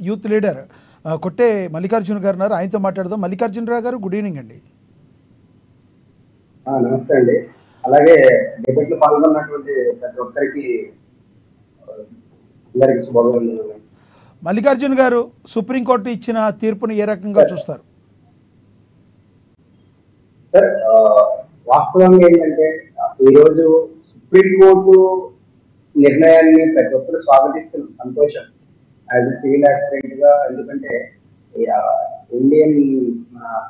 Youth leader కొట్టే మల్లికార్జున గారు ఉన్నారు. ఆయనతో మాట్లాడదాం. మల్లికార్జునరావు గారు, గుడ్ ఈవినింగ్ అండి. నమస్తే అండి. అలాగే డిబేట్లో పాల్గొన్నటువంటి ప్రతి ఒక్కరికి అందరికీ శుభాకాంక్షలు. మల్లికార్జున గారు, సుప్రీంకోర్టు ఇచ్చిన తీర్పును ఏ రకంగా చూస్తారు? సార్, వాస్తవంగా ఏంటంటే ఈరోజు సుప్రీంకోర్టు నిర్ణయాన్ని ప్రతి ఒక్కరు స్వాగతిస్తున్న సంతోషం యాజ్ ఎ సివిల్ ఆస్పిరెంట్ గా. ఎందుకంటే ఇండియన్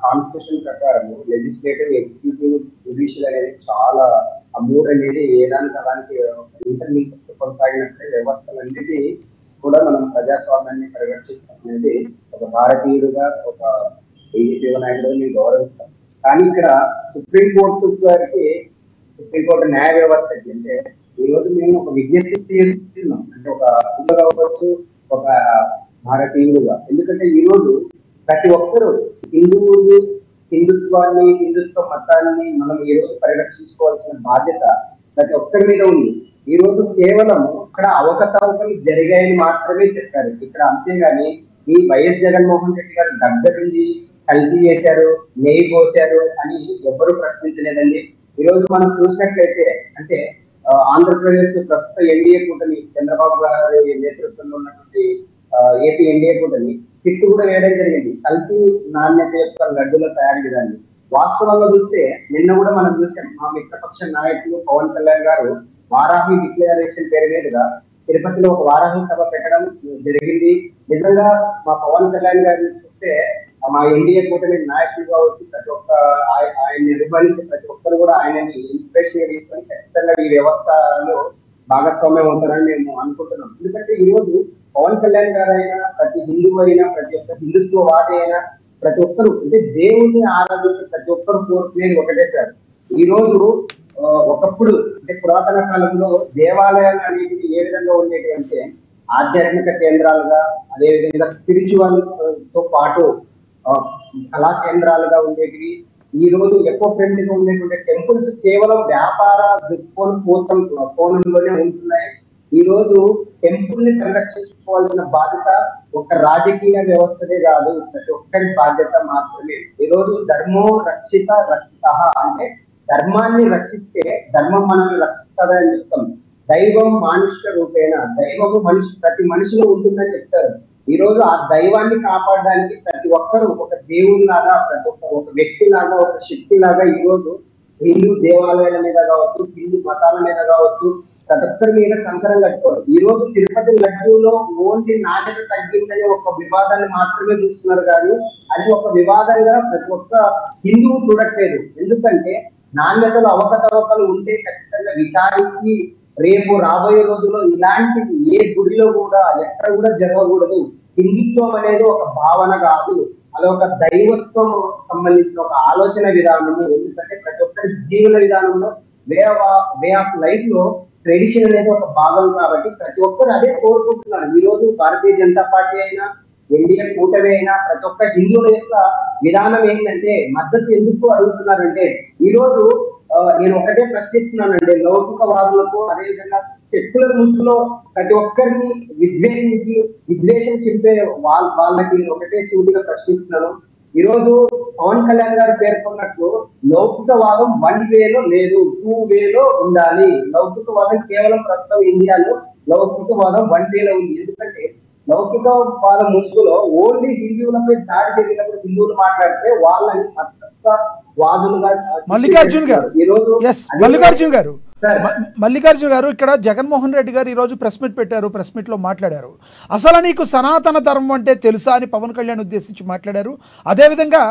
కాన్స్టిట్యూషన్ ప్రకారం లెజిస్లేటివ్, ఎగ్జిక్యూటివ్, జ్యుడిషియల్ అనేది చాలా ఆ మూడు అనేది ఏదానికి ఇంటర్లింక్ కొనసాగినట్లే వ్యవస్థలన్నిటి కూడా మనం ప్రజాస్వామ్యాన్ని పరిరక్షిస్తాం అనేది ఒక భారతీయుడుగా, ఒక బీజేపీ నాయకుడిగా నేను గౌరవిస్తాం. కానీ ఇక్కడ సుప్రీంకోర్టు న్యాయ వ్యవస్థకి అంటే ఈ రోజు మేము ఒక విజ్ఞప్తి చేస్తున్నాం. అంటే ఒక కావచ్చు, ఒక భారతీయుడుగా. ఎందుకంటే ఈ రోజు ప్రతి ఒక్కరూ హిందుత్వ మతాన్ని మనం ఈ రోజు పరిరక్షించుకోవాల్సిన బాధ్యత ప్రతి ఒక్కరి మీద ఉంది. ఈ రోజు కేవలం ఇక్కడ అవకతవకలు జరిగాయని మాత్రమే చెప్పారు ఇక్కడ. అంతేగాని ఈ వైఎస్ జగన్మోహన్ రెడ్డి గారు దగ్గరుండి కల్తీ చేశారు, నెయ్యి పోశారు అని ఎవ్వరూ ప్రశ్నించలేదండి. ఈ రోజు మనం చూసినట్లయితే అంటే ఆంధ్రప్రదేశ్ ప్రస్తుత ఎన్డీఏ కూటమి, చంద్రబాబు గారి నేతృత్వంలో ఉన్నటువంటి ఏపీ ఎన్డీఏ కూటమి సిట్టు కూడా వేయడం జరిగింది కల్తీ నాణ్యత యొక్క లడ్డుల తయారీ విధాన్ని. వాస్తవంగా చూస్తే నిన్న కూడా మనం చూసాం, మా మిత్రపక్ష నాయకులు పవన్ కళ్యాణ్ గారు వారాహి డిక్లరేషన్ పేరు మీదుగా తిరుపతిలో ఒక వారాహి సభ పెట్టడం జరిగింది. నిజంగా మా పవన్ కళ్యాణ్ గారిని చూస్తే మా ఎన్డీఏ కూటమి నాయకులు కావచ్చు, ప్రతి ఒక్క ఆయన నిర్వహించే ప్రతి ఒక్కరు కూడా ఆయనని ఇన్స్పిరేషన్ తీసుకొని ఖచ్చితంగా ఈ వ్యవస్థలో భాగస్వామ్యం అవుతారని మేము అనుకుంటున్నాం. ఎందుకంటే ఈ రోజు పవన్ కళ్యాణ్ గారు అయినా, ప్రతి హిందువు అయినా, ప్రతి ఒక్క హిందుత్వవాది అయినా, ప్రతి ఒక్కరు అంటే దేవుణ్ణి ఆరాధించే ప్రతి ఒక్కరు కోరుకునేది ఒకటే సార్. ఈ రోజు ఒకప్పుడు అంటే పురాతన కాలంలో దేవాలయాలు అనేవి ఏ విధంగా ఉండేవి అంటే ఆధ్యాత్మిక కేంద్రాలుగా, అదేవిధంగా స్పిరిచువల్ తో పాటు కళా కేంద్రాలుగా ఉండేటివి. ఈ రోజు ఎక్కువ ఫ్రెండ్లీ గా ఉండేటువంటి టెంపుల్స్ కేవలం వ్యాపార కోణంలోనే ఉంటున్నాయి. ఈ రోజు టెంపుల్ ని పరిరక్షించుకోవాల్సిన బాధ్యత ఒక రాజకీయ వ్యవస్థదే కాదు, ప్రతి ఒక్కరి బాధ్యత మాత్రమే. ఈ రోజు ధర్మో రక్షిత అంటే ధర్మాన్ని రక్షిస్తే ధర్మం మనల్ని రక్షిస్తుందని చెప్తాం. దైవం మానుష్య రూపేణ, దైవము ప్రతి మనిషిలో ఉంటుందని చెప్తారు. ఈ రోజు ఆ దైవాన్ని కాపాడడానికి ప్రతి ఒక్కరు ఒక దేవుని లాగా, ప్రతి ఒక వ్యక్తి లాగా, ఒక శక్తి లాగా ఈ రోజు హిందూ దేవాలయాల మీద కావచ్చు, హిందూ మతాల మీద కావచ్చు, ప్రతి ఒక్కరి మీద కంకరం కట్టుకోరు. ఈ రోజు తిరుపతి లడ్డూలో ఓన్లీ నాణ్యత తగ్గిందని ఒక వివాదాన్ని మాత్రమే చూస్తున్నారు, కానీ అది ఒక వివాదంగా ప్రతి ఒక్క హిందువు చూడట్లేదు. ఎందుకంటే నాణ్యతలు అవకతవకలు ఉంటే ఖచ్చితంగా విచారించి రేపు రాబోయే రోజుల్లో ఇలాంటి ఏ గుడిలో కూడా ఎక్కడ కూడా జరగకూడదు. హిందుత్వం అనేది ఒక భావన కాదు, అదొక దైవత్వం సంబంధించిన ఒక ఆలోచన విధానము. ఎందుకంటే ప్రతి ఒక్కరి జీవన విధానంలో వే ఆఫ్ లైఫ్ లో ట్రెడిషన్ అనేది ఒక భాగం కాబట్టి ప్రతి ఒక్కరు అదే కోరుకుంటున్నారు. ఈ రోజు భారతీయ జనతా పార్టీ అయినా, ఎన్డీఏ కూటమి అయినా ప్రతి ఒక్క హిందువుల యొక్క విధానం ఏంటంటే మద్దతు ఎందుకు అడుగుతున్నారంటే ఈ రోజు నేను ఒకటే ప్రశ్నిస్తున్నానండి, లౌకికవాదులకు అదేవిధంగా సెక్యులర్ ముసుగులో ప్రతి ఒక్కరిని విద్వేషం చెప్పే వాళ్ళకి ఒకటే సూటిగా ప్రశ్నిస్తున్నాను. ఈ రోజు పవన్ కళ్యాణ్ గారు పేర్కొన్నట్లు లౌకికవాదం 1 వేలో లేదు, 2 వేలో ఉండాలి. లౌకికవాదం కేవలం ప్రస్తుతం ఇండియాలో లౌకికవాదం 1 వేలో ఉంది. ఎందుకంటే లౌకికవాద ముసుగులో ఓన్లీ హిందువులపై దాడి జరిగినప్పుడు హిందువులు మాట్లాడితే వాళ్ళని మల్లికార్జున గారు ఇక్కడ జగన్మోహన్ రెడ్డి గారు ఈరోజు ప్రెస్ మీట్ పెట్టారు. ప్రెస్ మీట్ లో మాట్లాడారు, అసలు నీకు సనాతన ధర్మం అంటే తెలుసా అని పవన్ కళ్యాణ్ ఉద్దేశించి మాట్లాడారు. అదేవిధంగా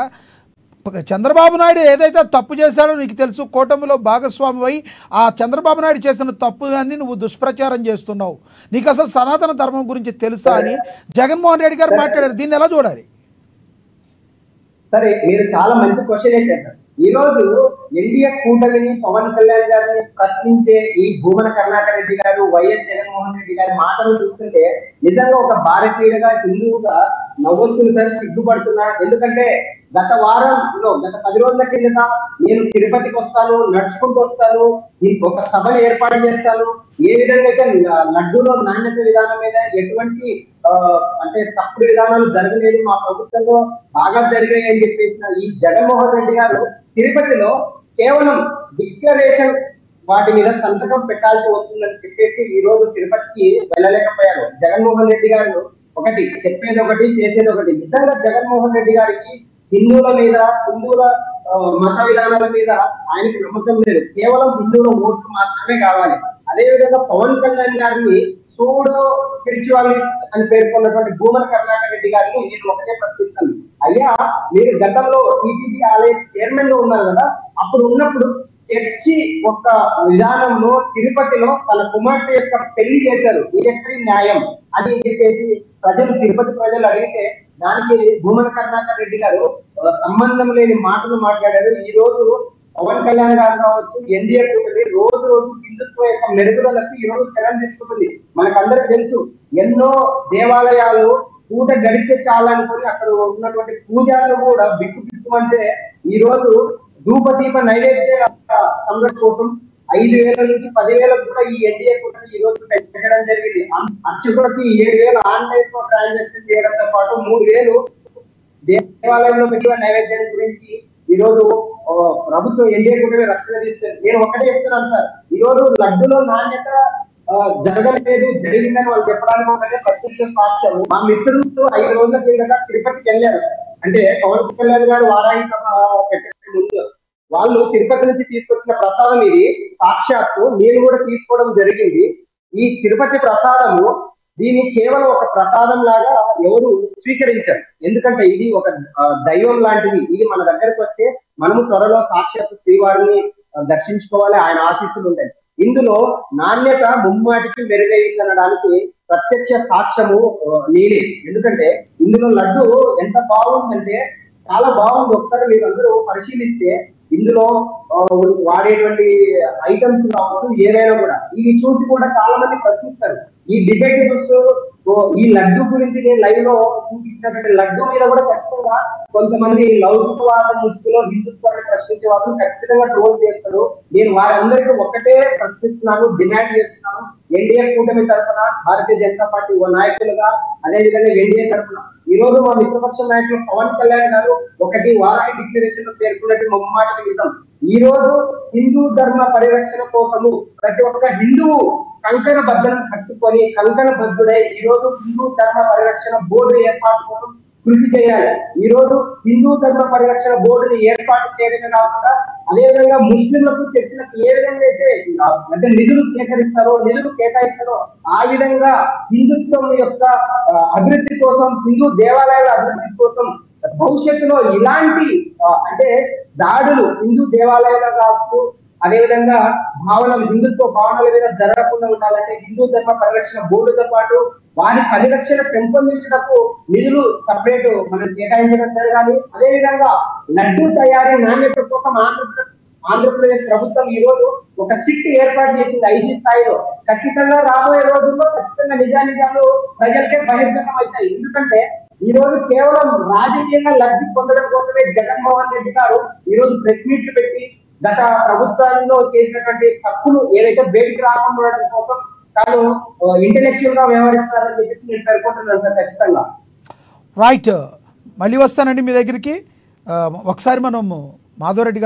చంద్రబాబు నాయుడు ఏదైతే తప్పు చేశాడో నీకు తెలుసు, కూటమిలో భాగస్వామి అయి ఆ చంద్రబాబు నాయుడు చేసిన తప్పు అని నువ్వు దుష్ప్రచారం చేస్తున్నావు, నీకు అసలు సనాతన ధర్మం గురించి తెలుసా అని జగన్మోహన్ రెడ్డి గారు మాట్లాడారు. దీన్ని ఎలా చూడాలి? సరే, మీరు చాలా మంచి క్వశ్చన్ వేశారు. ఈ రోజు ఎన్డీఏ కూటమిని, పవన్ కళ్యాణ్ గారిని ప్రశ్నించే ఈ భూమన కరుణాకర్ రెడ్డి గారు, వైఎస్ జగన్మోహన్ రెడ్డి గారి మాటలు చూస్తుంటే నిజంగా ఒక భారతీయుడిగా, హిందువుగా నవ్వొస్తుంది సార్, సిగ్గుపడుతున్నా. ఎందుకంటే గత 10 రోజుల కిందట నేను తిరుపతికి వస్తాను, నడుచుకుంటూ వస్తాను, ఒక సభను ఏర్పాటు చేస్తాను, ఏ విధంగా అయితే లడ్డూలో నాణ్యత విధానం మీద ఎటువంటి అంటే తప్పుడు విధానాలు జరగలేదు, మా ప్రభుత్వంలో బాగా జరిగాయి అని చెప్పేసిన ఈ జగన్మోహన్ రెడ్డి గారు తిరుపతిలో కేవలం డిక్లరేషన్ వాటి మీద సంతకం పెట్టాల్సి వస్తుందని చెప్పేసి ఈ రోజు తిరుపతికి వెళ్ళలేకపోయారు. జగన్మోహన్ రెడ్డి గారు ఒకటి చెప్పేది ఒకటి, చేసేది ఒకటి. నిజంగా జగన్మోహన్ రెడ్డి గారికి హిందువుల మీద, హిందువుల మత విధానాల మీద ఆయనకి నమ్మకం లేదు. కేవలం హిందువుల ఓట్లు మాత్రమే కావాలి. అదే విధంగా పవన్ కళ్యాణ్ గారిని సూడో స్పిరిచువాలిస్ట్ అని పేర్కొన్నటువంటి భూమన కరుణాకర్ రెడ్డి గారిని నేను ఒకటే ప్రశ్నిస్తాను. అయ్యా, మీరు గతంలో టీటీడీ ఆలయ చైర్మన్ లో ఉన్నారు కదా, అప్పుడు ఉన్నప్పుడు చర్చి ఒక విధానంలో తిరుపతిలో తన కుమార్తె యొక్క పెళ్లి చేశారు, ఇది ఎక్కడి న్యాయం అని చెప్పేసి తిరుపతి ప్రజలు అడిగితే దానికి భూమన కరుణాకర్ రెడ్డి గారు సంబంధం లేని మాటలు మాట్లాడారు. ఈ రోజు పవన్ కళ్యాణ్ గారు కావచ్చు, ఎన్డీఏ కూటమి రోజు రోజు హిందుత్వ యొక్క మెరుగుదలకు ఈ రోజు చర్యలు తీసుకుంటుంది. మనకందరికి తెలుసు, ఎన్నో దేవాలయాలు పూట గడిస్తే చాలనుకుని అక్కడ ఉన్నటువంటి పూజారులు కూడా బిక్కు అంటే ఈ రోజు ధూపదీప నైవేద్య సంఘటన కోసం 5,000 నుంచి 10,000 కూడా ఈ ఎన్డీఏ కూటమి ఈ రోజు పెంచడం జరిగింది. అర్చకులకి 7,000 ఆన్లైన్ లో ట్రాన్సాక్షన్ చేయడంతో పాటు 3,000 దేవాలయంలో పెట్టిన నైవేద్యం గురించి ఈ రోజు ప్రభుత్వం ఎన్డీఏ కూటమి రక్షణ తీస్తుంది. నేను ఒకటే చెప్తున్నాను సార్, ఈ రోజు లడ్డులో నాణ్యత జరగలేదు, జరిగిందని వాళ్ళు చెప్పడానికి ఒకటే ప్రత్యక్ష సాక్ష్యం. మా మిత్రులతో 5 రోజుల కిందట తిరుపతికి వెళ్ళారు. అంటే పవన్ కళ్యాణ్ గారు వారాయి సభ పెట్టే ముందు వాళ్ళు తిరుపతి నుంచి తీసుకొచ్చిన ప్రసాదం ఇది. సాక్షాత్తు నేను కూడా తీసుకోవడం జరిగింది. ఈ తిరుపతి ప్రసాదము దీన్ని కేవలం ఒక ప్రసాదం లాగా ఎవరు స్వీకరించారు. ఎందుకంటే ఇది ఒక దైవం లాంటిది. ఇది మన దగ్గరకు వస్తే మనము త్వరలో సాక్షాత్తు శ్రీవారిని దర్శించుకోవాలి, ఆయన ఆశీస్సులు ఉంటాయి. ఇందులో నాణ్యత ముమ్మాటికి మెరుగైందనడానికి ప్రత్యక్ష సాక్ష్యము నేనే. ఎందుకంటే ఇందులో లడ్డు ఎంత బాగుందంటే చాలా బాగుంది. ఒకసారి మీరు అందరూ పరిశీలిస్తే ఇందులో వాడేటువంటి ఐటమ్స్ కావచ్చు, ఏవైనా కూడా ఇవి చూసి కూడా చాలా మంది ప్రశ్నిస్తారు. ఈ డిబేటర్స్ ఈ లడ్డు గురించి నేను లైవ్ లో చూపించినటువంటి లడ్డు మీద కూడా ఖచ్చితంగా కొంతమంది లౌకికవాద ముసుగులో హిందుత్వాన్ని ప్రశ్నించే వాళ్ళు ఖచ్చితంగా ట్రోల్ చేస్తారు. నేను వారందరికీ ఒక్కటే ప్రశ్నిస్తున్నాను, డిమాండ్ చేస్తున్నాను. ఎన్డీఏ కూటమి తరఫున, భారతీయ జనతా పార్టీ నాయకులుగా, అదేవిధంగా ఎన్డీఏ తరఫున ఈ రోజు మా మిత్రపక్ష నాయకులు పవన్ కళ్యాణ్ గారు ఒకటి వారాయి డిక్లరేషన్ లో పేర్కొన్నట్టు ముమ్మాటికి నిజం. ఈ రోజు హిందూ ధర్మ పరిరక్షణ కోసము ప్రతి ఒక్క హిందువు కంకణ బద్దనం కట్టుకొని కంకణ బద్దుడై ఈ రోజు హిందూ ధర్మ పరిరక్షణ బోర్డు ఏర్పాటు కోసం కృషి చేయాలి. ఈ రోజు హిందూ ధర్మ పరిరక్షణ బోర్డుని ఏర్పాటు చేయడమే కాకుండా అదేవిధంగా ముస్లింలకు చర్చలకు ఏ విధంగా అయితే అంటే నిధులు సేకరిస్తారో, నిధులు కేటాయిస్తారో ఆ విధంగా హిందుత్వం యొక్క అభివృద్ధి కోసం, హిందూ దేవాలయాల అభివృద్ధి కోసం భవిష్యత్తులో ఇలాంటి అంటే దాడులు హిందూ దేవాలయాలు కావచ్చు, అదేవిధంగా భావనలు, హిందుత్వ భావనల మీద జరగకుండా ఉండాలంటే హిందూ ధర్మ పరిరక్షణ బోర్డుతో పాటు వారి పరిరక్షణ పెంపొందించడానికి నిధులు సపరేట్ మనం కేటాయించడం జరగాలి. అదేవిధంగా లడ్డూ తయారీ నాణ్యత కోసం ఆంధ్రప్రదేశ్ ప్రభుత్వం ఈ రోజు ఒక సిట్ ఏర్పాటు చేసింది 5 స్థాయిలో. ఖచ్చితంగా రాబోయే రోజుల్లో ఖచ్చితంగా నిజానిజాలు ప్రజలకే బహిర్గతం అవుతాయి. ఎందుకంటే ఈ రోజు కేవలం రాజకీయంగా లబ్ధి పొందడం కోసమే జగన్మోహన్ రెడ్డి గారు ఈ రోజు ప్రెస్ మీట్లు పెట్టి గత ప్రభుత్వాల్లో చేసినటువంటి తప్పులు ఏవైతే బయటికి రాకుండా ఉండడం కోసం తాను ఇంటెలెక్చువల్ గా వ్యవహరిస్తారని చెప్పేసి నేను పేర్కొంటున్నాను సార్. ఖచ్చితంగా రైట్, మళ్ళీ వస్తానండి మీ దగ్గరికి. ఒకసారి మనం మాధవరెడ్డి